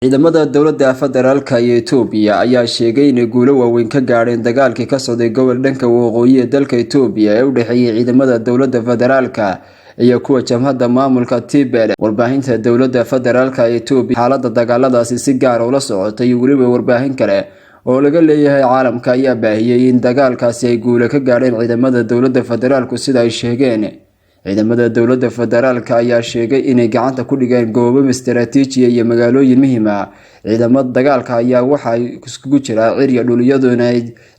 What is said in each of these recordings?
ciidamada dowladda federaalka ee Itoobiya ayaa sheegay in guulo waaweyn ka gaareen dagaalkii ka socday gobol dhanka waqooyi ee dalka Itoobiya ee u dhaxeeyay ciidamada dowladda federaalka iyo kuwa jamhadda maamulka TPLF. warbaahinta dowladda federaalka ee Itoobiya xaaladda dagaaladaasi si gaar ah ula socotay waliba warbaahin kale oo laga leeyahay caalamka ayaa baahiyay in dagaalkaasi ay guulo ka gaareen ciidamada dowladda federaalku sida ay sheegeen. ciidamada dowladda federaalka ayaa sheegay inay gacanta ku dhigeen goobo istiraatiiji iyo magaalooyin muhiim ah. ciidamada dagaalka ayaa waxa iskugu jira ciriya dhuliyaduna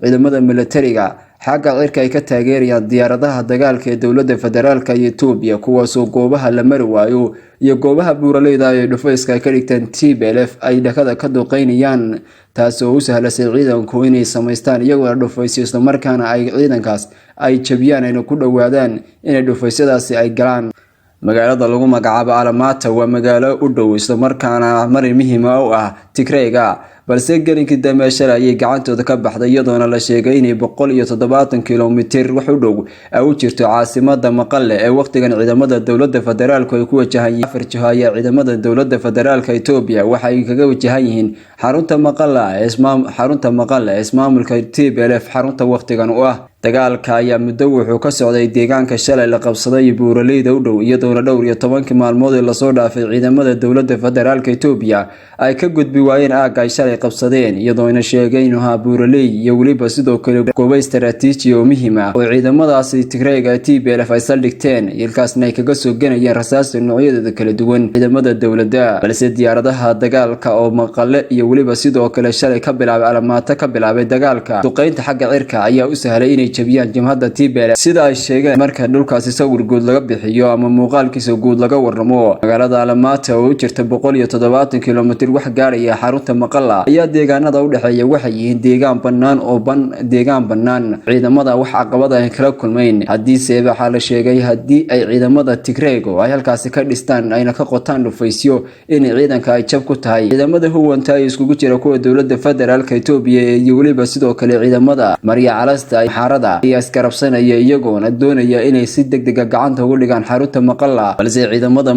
ciidamada militariga xagga cirka ay ka taageerayaan diyaaradaha dagaalka ee dowladda federaalka ee Itoobiya kuwaas oo goobaha la mari waayo iyo goobaha buuraleyda ee dhufayska ka dhigteen TPLF ay dhakada ka duqeynayaan taas oo u sahlasay ciidanku inay sameystaan iyagoo dhufaysyo isla markaana ay ciidankaas ay jabiyaan inay ku dhawaadaan inay dhufaysyadaasi ay galaan. magaalada lagu magacaabo Alamata waa magaalo u dhow isla markaana marin muhiim ah Tigrayga balse gelinkii dambe shalay ay gacantooda ka baxday iyadoona la sheegay inay 170 kiiloomitir wax u dhow ay u jirto caasimadda Maqale ee waqtigan ciidamada dowladda federaalku ay ku wajahan afar jihaya. ciidamada dowladda federaalka Itoobiya waxay kaga wajahan yihiin xarunta Maqale ee ismaamulka TPLF xarunta waqtigan u ah. dagaalka ayaa muddo wuxuu ka socday deegaanka shalay la qabsaday buuraleyda u dhow iyadoona dhowr iyo 10 maalmood la soo dhaafay ciidamada dowladda federaalka Itoobiya ay ka gudbi waayeen aag ay shalay qabsadeen iyadoona sheegay inuu buuraley iyo waliba sidoo kale goobo istiraatiiji oo muhiim ah oo ciidamadaasi Tigrayga TPLF ay saldhigteen ilkaasna ay kaga soo ganayeen rasaas noocyada kala duwan ciidamada dowladda. balse diyaaradaha dagaalka oo Maqale iyo waliba sidoo kale shalay ka bilaabay Alamata ka bilaabay dagaalka duqeynta xagga cirka ayaa u sahlay inay jabiyaan jamhadda TPLF sida ay sheegeen. marka dhulkaasi sawir guud laga bixiyo ama muuqaalkiisa guud laga warramo magaalada Alamata oo u jirta 170 kiiloomitir wax gaaraya xarunta Maqale ayaa deegaanada u dhaxeeya waxay yihiin deegaan bannaan ciidamada wax caqabad ah kala kulmeen. haddii seeba waxa la sheegay haddii ay ciidamada Tigrayga ay halkaasi ka dhistaan ayna ka qotaan dhufaysyo in ciidanka ay jab ku tahay. ciidamada huwanta ay iskugu jira kuwa dowladda federaalka Itoobiya iyo waliba sidoo kale ciidamada Marya Calasta ay xarada ayaa iskarabsanaya iyagoona doonaya inay si degdeg ah gacanta ugu dhigaan xarunta Maqale balse ciidamada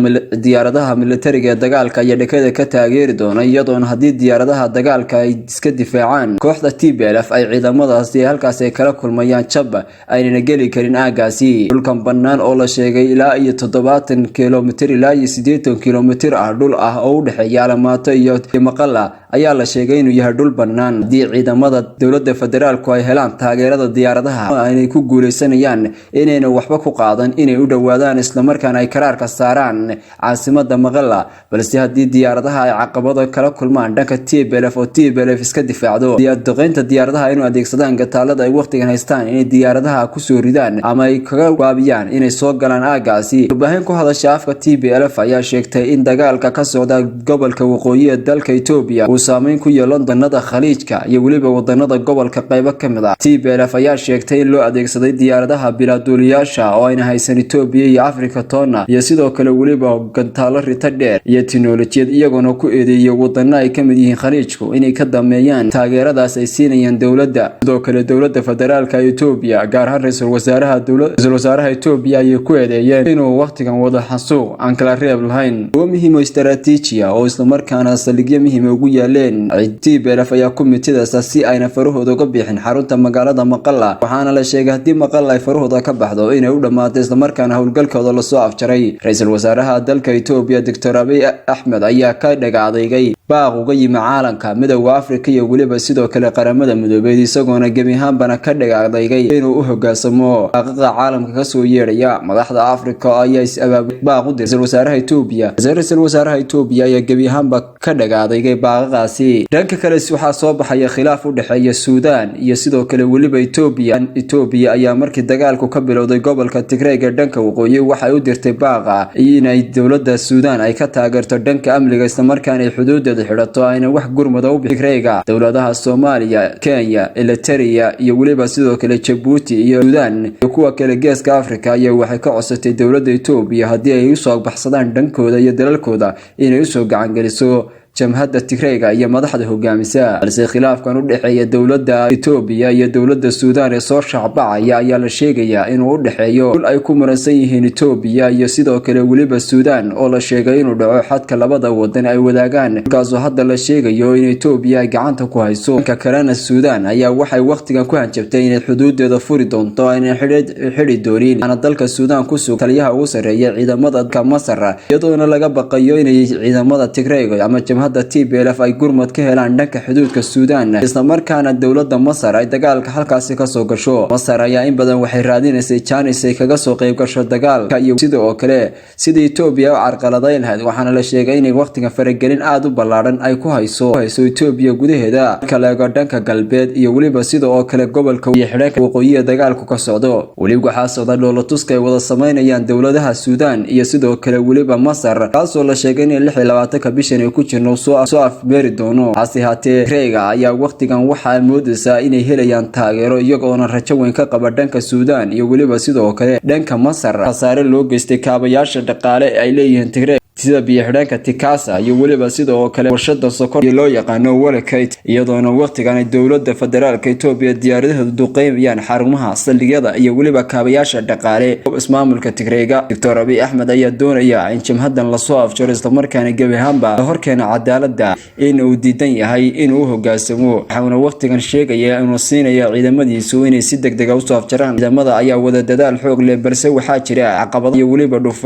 diyaaradaha militariga ee dagaalka ayaa dhakada ka taageeri doona iyadoona haddii diyaaradaha dagaalka ay iska difaacaan kooxda TPLF ay ciidamadaasi halkaas ay kala kulmayaan jab aynana geli karin aagaasi. dhulkan bannaan oo la sheegay ilaa iyo 70 kiiloomitir ilaa iyo 80 kiiloomitir ah dhul ah oo u dhaxeeya Alamata iyo Maqale ayaa la sheegay inuu yahay dhul bannaan. haddii ciidamada dowladda federaalku ay helaan taageerada diyaaradaha ay ku guuleysanayaan inayna waxba ku qaadan inay u dhawaadaan isla markaana ay karaarka saaraan caasimadda Maqale balse haddii diyaaradaha ay caqabado kala kulmaan dhanka TPLF oo TPLF iska difaacdo duqeynta diyaaradaha inuu adeegsadaan gataalada ay waqtigan haystaan inay diyaaradaha ku soo ridaan ama ay kaga waabiyaan inay soo galaan aagaasi. warbaahin ku hadasha afka TPLF ayaa sheegtay in dagaalka ka socda gobolka waqooyi ee dalka Itoobiya uu saameyn ku yeelan wadannada khaliijka iyo waliba wadannada gobolka qaybo kamid ah. TPLF ayaa sheegtay in loo adeegsaday diyaaradaha bilaaduuliyaasha oo ayna haysan Itoobiya iyo Afrika toona iyo sidoo kale waliba gantaalo rita dheer iyo tiknoolajiyad iyagoona ku eedeeyay wadana ay kamid yihiin khaliijku inay ka dameeyaan taageeradaas ay siinayaan dowladda. sidoo kale dowladda federaalka Itoobiya gaar ahaan ra'iisul wasaaraha Itoobiya ay ku eedeeyeen inuu waqtigan wada xasuuq aan kala reeb lahayn oo muhiim oo istiraatiiji ah oo isla markaana saldhigyo muhiim ugu yaaleen. TPLF ayaa ku mitidaysa si ayna farahooda uga bixin xarunta magaalada Maqale waxaana la sheegay haddii Maqale ay farahooda ka baxdo inay u dhamaato isla markaana howlgalkooda la soo afjaray. ra'iisul wasaaraha dalka Itoobiya Dr. Abiy Ahmed ayaa ka dhagaaday baaq uga yimid caalamka midowga Afrika iyo waliba sidoo kale qaramada midoobay isagoona gebi ahaanba ka dhagaaday inuu u hoggaansamo xaqqa caalamka ka soo yeeraya. madaxda Afrika ayaa is abaabulay baaq u diray wasaaraha Itoobiya. ra'iisul wasaaraha Itoobiya ayaa gebi ahaanba ka dhagaaday baaqaasi. dhanka kale waxaa soo baxaya khilaaf u dhaxeeya Suudaan iyo sidoo kale waliba Itoobiya ayaa markii dagaalku ka bilowday gobolka Tigrayga dhanka waqooyi waxay u dirtay baaqa inay dowladda Suudaan ay ka taageerto dhanka amniga isla markaana ay xuduudda xidhato ayna wax gurmada u Tigrayga. dowladaha Soomaaliya, Kenya, Eritrea iyo waliba sidoo kale Djibouti iyo Suudaan iyo kuwa kale geeska Afrika ayaa waxay ka codsatay dowladda Itoobiya haddii ay u soo baxsadaan dhankooda iyo dalalkooda inay u soo gacan geliso jamhadda Tigreega iyo madaxda hogaamisa balse khilaafkan u dhaxeeya dowladda Itoobiya iyo dowladda Suudaan ee soo shacbacaya ayaa la sheegayaa inuu u dhaxeeyo dhul ay ku muransan yihiin Itoobiya iyo sidoo kale waliba Suudaan oo la sheegay inuu dhaco xadka labada wadan ay wadaagaan kaasoo hadda la sheegayo in Itoobiya ay gacanta ku hayso ka kalena Suudaan ayaa waxay waqtigan ku hanjabtay inay xuduudeeda furi doonto inay xidhi doonin ana dalka Suudaan ku soo taliyaha ugu sareeya ciidamada Masar iyadoo laga baqayo inay ciidamada Tigreega ama jamhadda TPLF ay gurmad ka helaan dhanka xuduudka Suudaan isla markaana dowladda Masar ay dagaalka halkaas ka soo gasho Masar ayaa in badan waxay raadinaysay chance ay kaga soo qayb gasho dagaalka iyo sidoo kale sidii Itoobiya u carqaladeyn lahayd waxaana la sheegay in waqtiga faragelin aad u ballaaran ay ku hayso Itoobiya gudaheeda kala dhanka galbeed iyo waliba sidoo kale gobolka iyo xidhanka waqooyiga dagaalku ka socdo waliba waxa socda dhoolatuska ay wada sameynayaan dowladaha Suudaan iyo sidoo kale waliba Masar kaasoo la sheegay in 26 bishan ay ku jirno soo afbeeri doono hase haatee Tigreega ayaa waqtigan waxa moodaysa inay helayaan taageero iyagoo rajo weyn ka qaba dhanka Suudaan iyo waliba sidoo kale dhanka Masar khasaare loo geystay kaabayaasha dhaqaale ay leeyihiin Tigreega sida biyo-xidhanka Tikasa iyo waliba sidoo kale warshada sokor loo yaqaano Walakate iyadoona waqtigan dowladda federaalka Itoobiya diyaaradaha duqeynayaan xarumaha saldhigyada iyo waliba kaabayaasha dhaqaale ismaamulka Tigreega Dr. Abiy Ahmed ayaa doonaya in jamhadan la soo afjaro isla markaana gabahaanba horkeena cadaaladda in uu diidan yahay in uu hoggaansamo waxaana waqtigan sheegaya inuu siinayo ciidamadiisu inay si degdeg ah u soo afjaraan ciidamada ayaa wada dadaal xoog leh balse waxaa jira caqabado iyo waliba dhufay